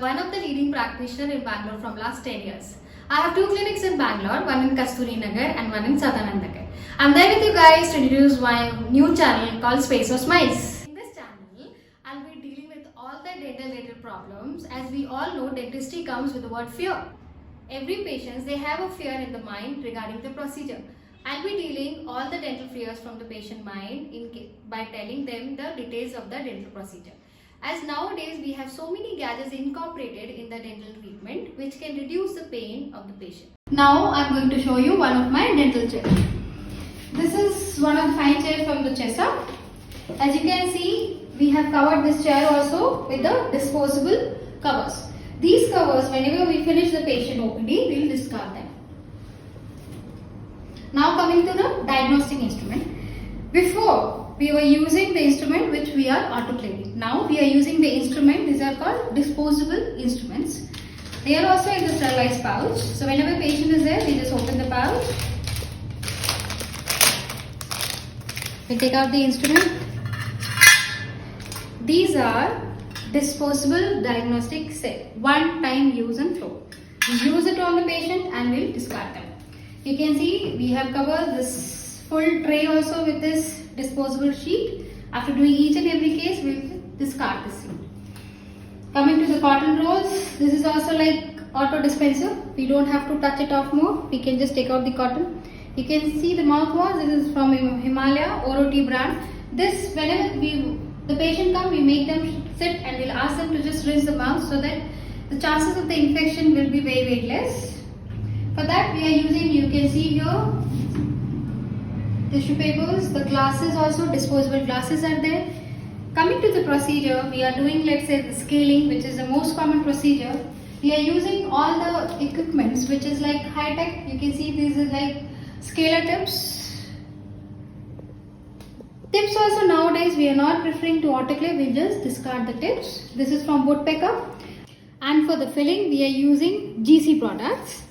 I'm one of the leading practitioners in Bangalore from last 10 years. I have two clinics in Bangalore, one in Kasturi Nagar and one in Sadanand Nagar. I'm there with you guys to introduce my new channel called Space of Smiles. In this channel, I'll be dealing with all the dental related problems. As we all know, dentistry comes with the word fear. Every patient, they have a fear in the mind regarding the procedure. I'll be dealing all the dental fears from the patient mind by telling them the details of the dental procedure. As nowadays we have so many gadgets incorporated in the dental treatment which can reduce the pain of the patient. Now I'm going to show you one of my dental chairs. This is one of the fine chairs from the Chesa. As you can see, we have covered this chair also with the disposable covers. These covers, whenever we finish the patient OPD, we will discard them. Now coming to the diagnostic instrument. Before we were using the instrument which we are autoclaving. Now we are using the instrument, these are called disposable instruments. They are also in the sterilized pouch. So whenever patient is there, we just open the pouch. We take out the instrument. These are disposable diagnostic set, one time use and throw. We use it on the patient and we'll discard them. You can see we have covered this full tray also with this disposable sheet. After doing each and every case, we will discard this sheet. Coming to the cotton rolls, this is also like auto dispenser. We don't have to touch it off more. We can just take out the cotton. You can see the mouthwash. This is from Himalaya Oro-T brand. This, whenever the patient comes, we make them sit and we'll ask them to just rinse the mouth so that the chances of the infection will be very, very less. For that we are using, you can see here, tissue papers, the glasses also, disposable glasses are there. Coming to the procedure, we are doing, let's say, the scaling, which is the most common procedure. We are using all the equipments which is like high tech. You can see these is like scaler tips. Tips also nowadays we are not preferring to autoclave, we just discard the tips. This is from Woodpecker. And for the filling, we are using GC products.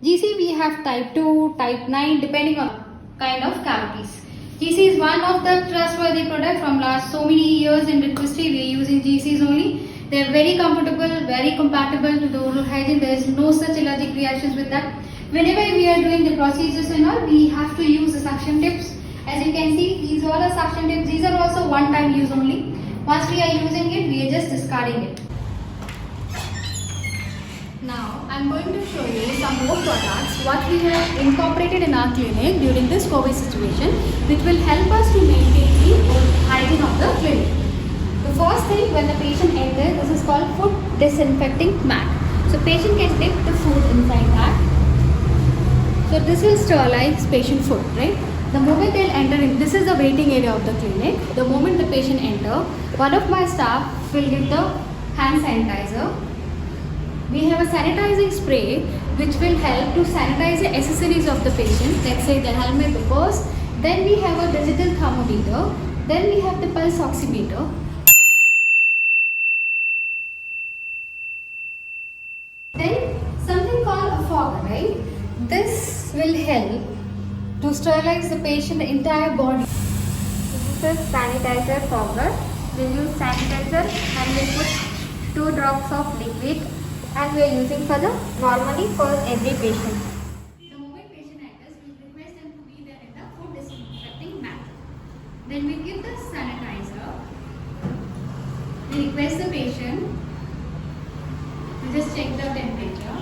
GC we have type 2, type 9 depending on kind of cavities. GC is one of the trustworthy products from last so many years in dentistry. We are using GCs only. They are very comfortable, very compatible to the oral hygiene. There is no such allergic reactions with that. Whenever we are doing the procedures and all, we have to use the suction tips. As you can see, these are the suction tips. These are also one time use only. Once we are using it, we are just discarding it. Now, I am going to show you some more products what we have incorporated in our clinic during this COVID situation which will help us to maintain the hygiene of the clinic. The first thing when the patient enters, this is called food disinfecting mat. So, patient can dip the food inside that. So, this will sterilize patient food, right? The moment they'll enter in, this is the waiting area of the clinic. The moment the patient enter, one of my staff will give the hand sanitizer. We have a sanitizing spray which will help to sanitize the accessories of the patient. Let's say the helmet, the purse. Then we have a digital thermometer. Then we have the pulse oximeter. Then something called a fogger, right? This will help to sterilize the patient entire body. This is a sanitizer fogger. We'll use sanitizer and we'll put 2 drops of liquid. And we are using for the normally for every patient. The moment patient enters, we request them to be there in the food disinfecting mat. Then we give the sanitizer. We request the patient to just check the temperature.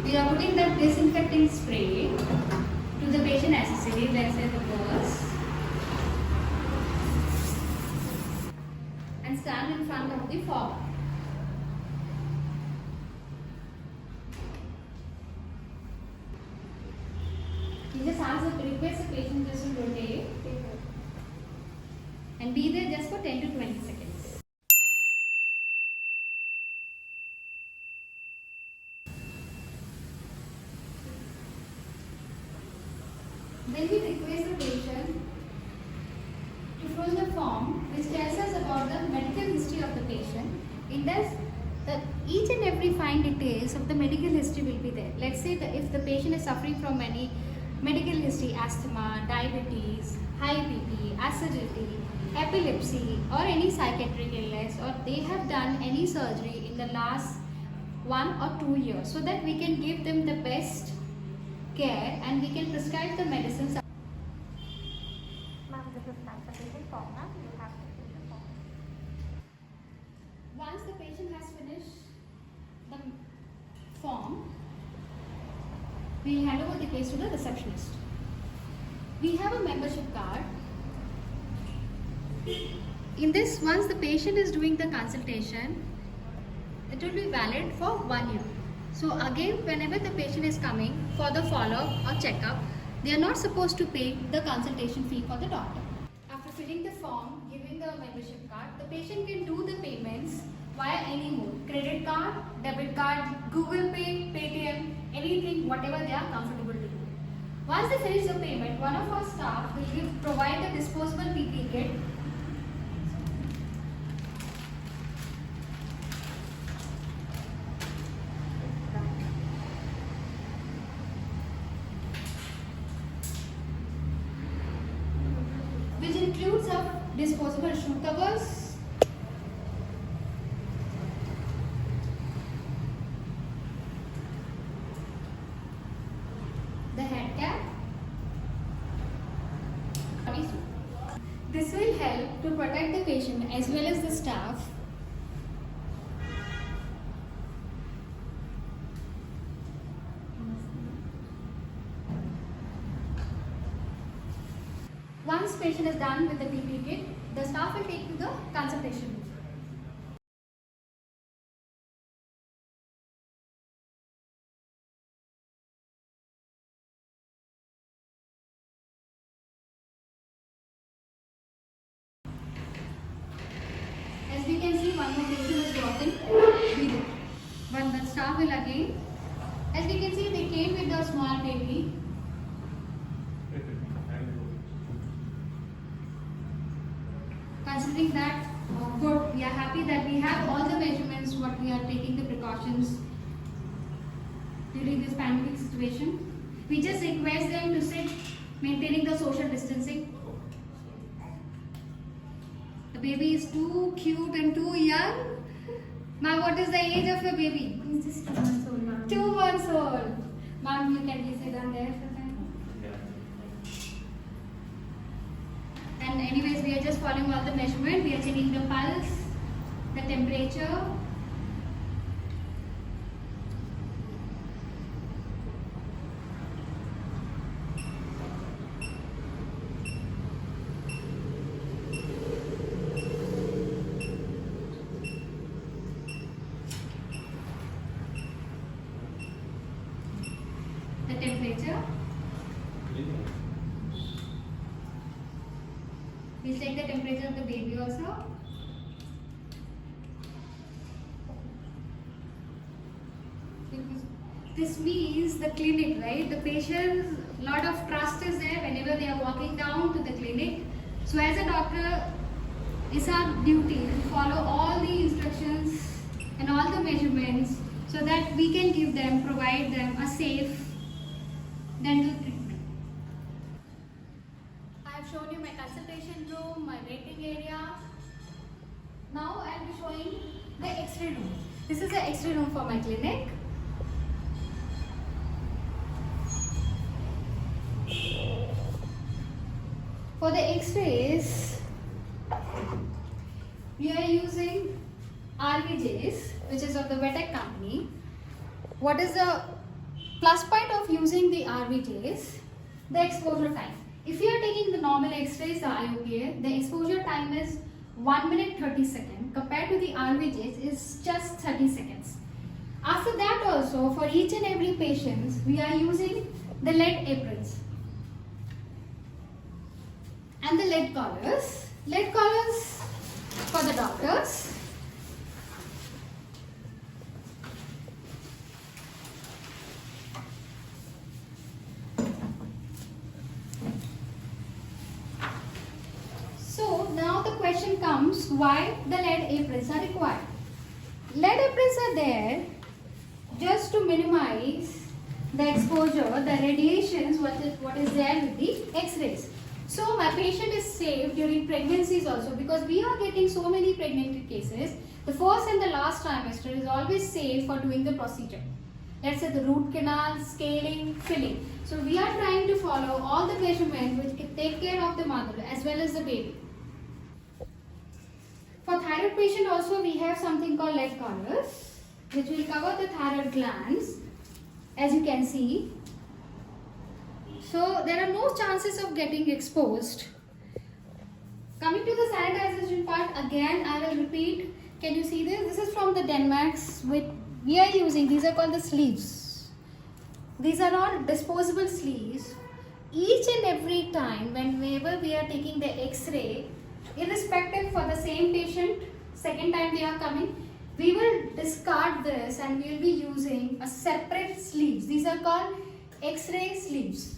We are putting the disinfecting spray to the patient accessory, let's say the purse. And stand in front of the fogger. You just request the patient just to rotate and be there just for 10 to 20 seconds. Then we request the patient to fill the form which tells us about the medical history of the patient. In this, each and every fine details of the medical history will be there. Let's say that if the patient is suffering from any medical history, asthma, diabetes, high BP, acidity, epilepsy or any psychiatric illness, or they have done any surgery in the last 1 or 2 years, so that we can give them the best care and we can prescribe the medicines. Ma'am, this is consultation form, ma'am. You have to fill the form. Once the patient has finished the form, we hand over the case to the receptionist. We have a membership card. In this, once the patient is doing the consultation, it will be valid for 1 year. So again, whenever the patient is coming for the follow-up or checkup, they are not supposed to pay the consultation fee for the doctor. After filling the form, giving the membership card, the patient can do the payments via any mode: credit card, debit card, Google Pay, Paytm, anything, whatever they are comfortable to do. Once they finish the payment, one of our staff will provide the disposable PPE kit. Which includes a disposable shoe covers, the head cap. This will help to protect the patient as well as the staff. Once patient is done with the PPE kit, the staff will take to the consultation room. As we can see, one more patient is gotten breathing. But the staff will again, as we can see, they came with a small baby. Considering that, good, we are happy that we have all the measurements, what we are taking the precautions during this pandemic situation. We just request them to sit, maintaining the social distancing. The baby is too cute and too young. Ma'am, what is the age of your baby? He's just 2 months old, ma'am. 2 months old. Ma'am, you can please sit down there for that. And anyways, we are just following all the measurement. We are checking the pulse, the temperature. The temperature. We'll take the temperature of the baby also. This means the clinic, right? The patient's lot of trust is there whenever they are walking down to the clinic. So as a doctor, it's our duty to follow all the instructions and all the measurements so that we can give them, provide them a safe dental treatment. I have shown you my consultation room, my waiting area. Now I will be showing the X-ray room. This is the X-ray room for my clinic. For the X-rays, we are using RVJs, which is of the Vetec company. What is the plus point of using the RVJs? The exposure time. If you are taking the normal X-rays, the IOPA, the exposure time is 1 minute 30 seconds. Compared to the RVJs, is just 30 seconds. After that also, for each and every patient, we are using the lead aprons and the lead collars. Lead collars for the doctors. So now the question comes, why the lead aprons are required? Lead aprons are there just to minimize the exposure, the radiations, what is there with the X-rays. So my patient is safe during pregnancies also, because we are getting so many pregnancy cases. The first and the last trimester is always safe for doing the procedure. Let's say the root canal, scaling, filling. So we are trying to follow all the measurements which can take care of the mother as well as the baby. For thyroid patient also we have something called lead collars, which will cover the thyroid glands, as you can see. So there are no chances of getting exposed. Coming to the sanitization part, again I will repeat. Can you see this? This is from the Denmark's with we are using. These are called the sleeves. These are all disposable sleeves. Each and every time whenever we are taking the X-ray, irrespective for the same patient, second time they are coming, we will discard this and we will be using a separate sleeves. These are called X-ray sleeves.